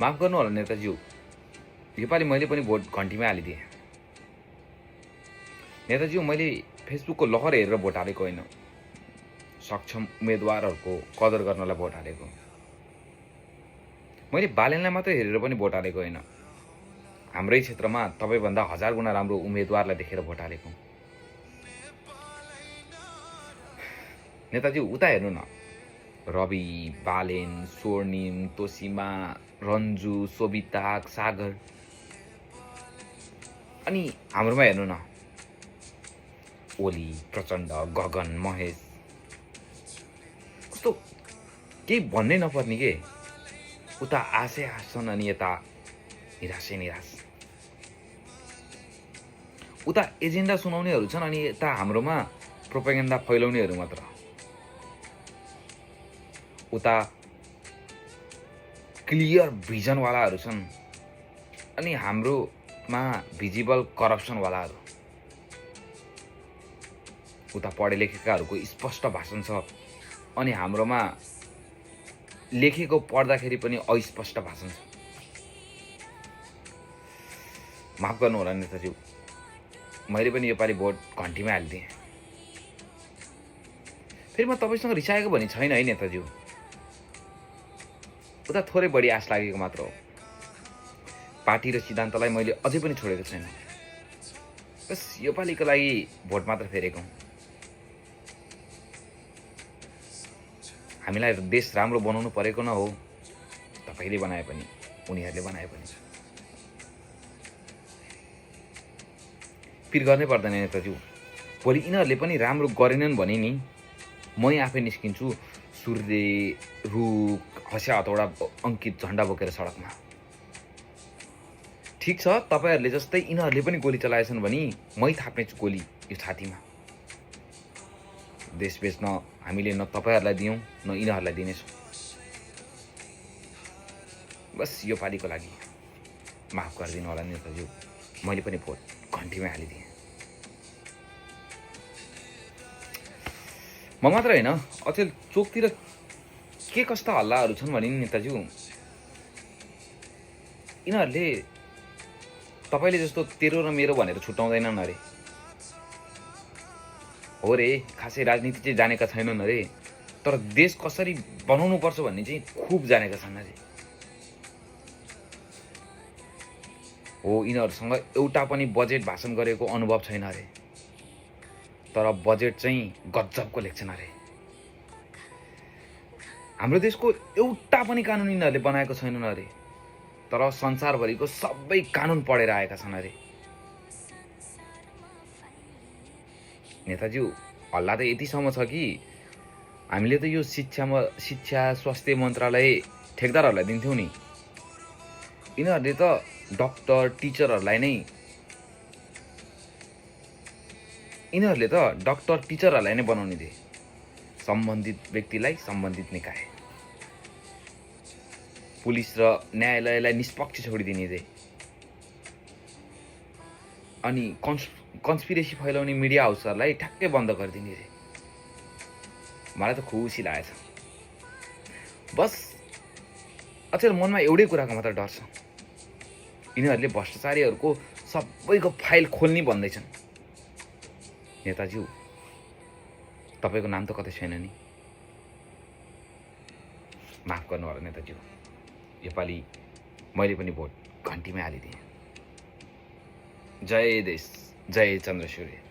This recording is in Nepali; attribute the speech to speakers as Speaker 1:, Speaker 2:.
Speaker 1: माफ गर्नु होला नेताज्यू, योपालि मैले पनि भोट घन्टीमै हालिदिएँ। नेताज्यू, मैले फेसबुकको लहर हेरेर भोट हालेको होइन, सक्षम उम्मेदवारहरूको कदर गर्नलाई भोट हालेको। मैले बालेनलाई मात्रै हेरेर पनि भोट हालेको होइन, हाम्रै क्षेत्रमा तपाईँभन्दा 1000 गुणा राम्रो उम्मेदवारलाई देखेर भोट हालेको। नेताज्यू, उता हेर्नु न, रवि, बालेन, स्वर्णिम, तोसिमा, रन्जु, सोभिता, सागर, अनि हाम्रोमा हेर्नु न, ओली, प्रचण्ड, गगन, महेश, कस्तो केही भन्नै नपर्ने के। उता आशै आश छन् अनि यता निराशै निराश। उता एजेन्डा सुनाउनेहरू छन् अनि यता हाम्रोमा प्रोपेगेन्डा फैलाउनेहरू मात्र। उता क्लियर भिजनवालाहरू छन् अनि हाम्रोमा भिजिबल करप्सनवालाहरू। उता पढे लेखेकाहरूको स्पष्ट भाषण छ अनि हाम्रोमा लेखेको पढ्दाखेरि पनि अस्पष्ट भाषण छ। माफ गर्नु होला नेताज्यू, मैले पनि योपालि भोट घन्टीमै हालिदिएँ। फेरि म तपाईँसँग रिसाएको भन्ने छैन है नेताज्यू, उता थोरै बढी आश लागेको मात्र हो। पार्टी र सिद्धान्तलाई मैले अझै पनि छोडेको छैन, बस योपालिको लागि भोट मात्र फेरेको। हामीलाई देश राम्रो बनाउनु परेको न हो, तपाईँले बनाए पनि उनीहरूले बनाए पनि। पिर गर्नै पर्दैन नेताज्यू, भोलि यिनीहरूले पनि राम्रो गरेनन् भने नि मै आफै निस्किन्छु, सूर्य, रुख, हँसिया हतौडा अङ्कित झन्डा बोकेर सडकमा। ठिक छ, तपाईँहरूले जस्तै यिनीहरूले पनि गोली चलाएछन् भने मै थाप्नेछु गोली यो छातीमा। देश बेच्न हामीले न तपाईँहरूलाई दियौँ न यिनीहरूलाई दिनेछौँ। बस यो पालिको लागि माफ गरिदिनु होला नेताज्यू, मैले पनि भोट घन्टीमै हालिदिएँ। म मात्र होइन, अचेल चोकतिर के कस्ता हल्लाहरू छन् भने नेताज्यू, यिनीहरूले तपाईँले जस्तो तेरो र मेरो भनेर छुट्याउँदैनन् अरे। हो रे, खासै राजनीति चाहिँ जानेका छैनन् अरे, तर देश कसरी बनाउनु पर्छ भन्ने चाहिँ खुब जानेका छन् अरे। हो, यिनीहरूसँग एउटा पनि बजेट भाषण गरेको अनुभव छैन अरे, तर बजेट चाहिँ गजबको लेख्छन् अरे। हाम्रो देशको एउटा पनि कानुन यिनीहरूले बनाएको छैनन् अरे, तर संसारभरिको सबै कानुन पढेर आएका छन् अरे। नेताज्यू, हल्ला त यतिसम्म छ कि हामीले त यो शिक्षा स्वास्थ्य मन्त्रालय ठेकदारहरूलाई दिन्थ्यौँ नि, यिनीहरूले त डक्टर टिचरहरूलाई नै बनाउने थिए। सम्बन्धित व्यक्तिलाई सम्बन्धित निकाय, पुलिस र न्यायालयलाई निष्पक्ष छोडिदिने थिए। अनि कन्स्पिरेसी फैलाउने मिडिया हाउसहरूलाई ठ्याक्कै बन्द गरिदिने थिए। मलाई त खुसी लागेछ। बस अचेल मनमा एउटै कुराको मात्र डर छ, यिनीहरूले भ्रष्टाचारीहरूको सबैको फाइल खोल्ने भन्दैछन्। नेताज्यू, तपाईँको नाम त कतै छैन नि, माफ गर्नु होला नेताज्यू, योपालि मैले पनि भोट घन्टीमै हालिदिएँ। जय देश, जय चन्द्रसूर्य।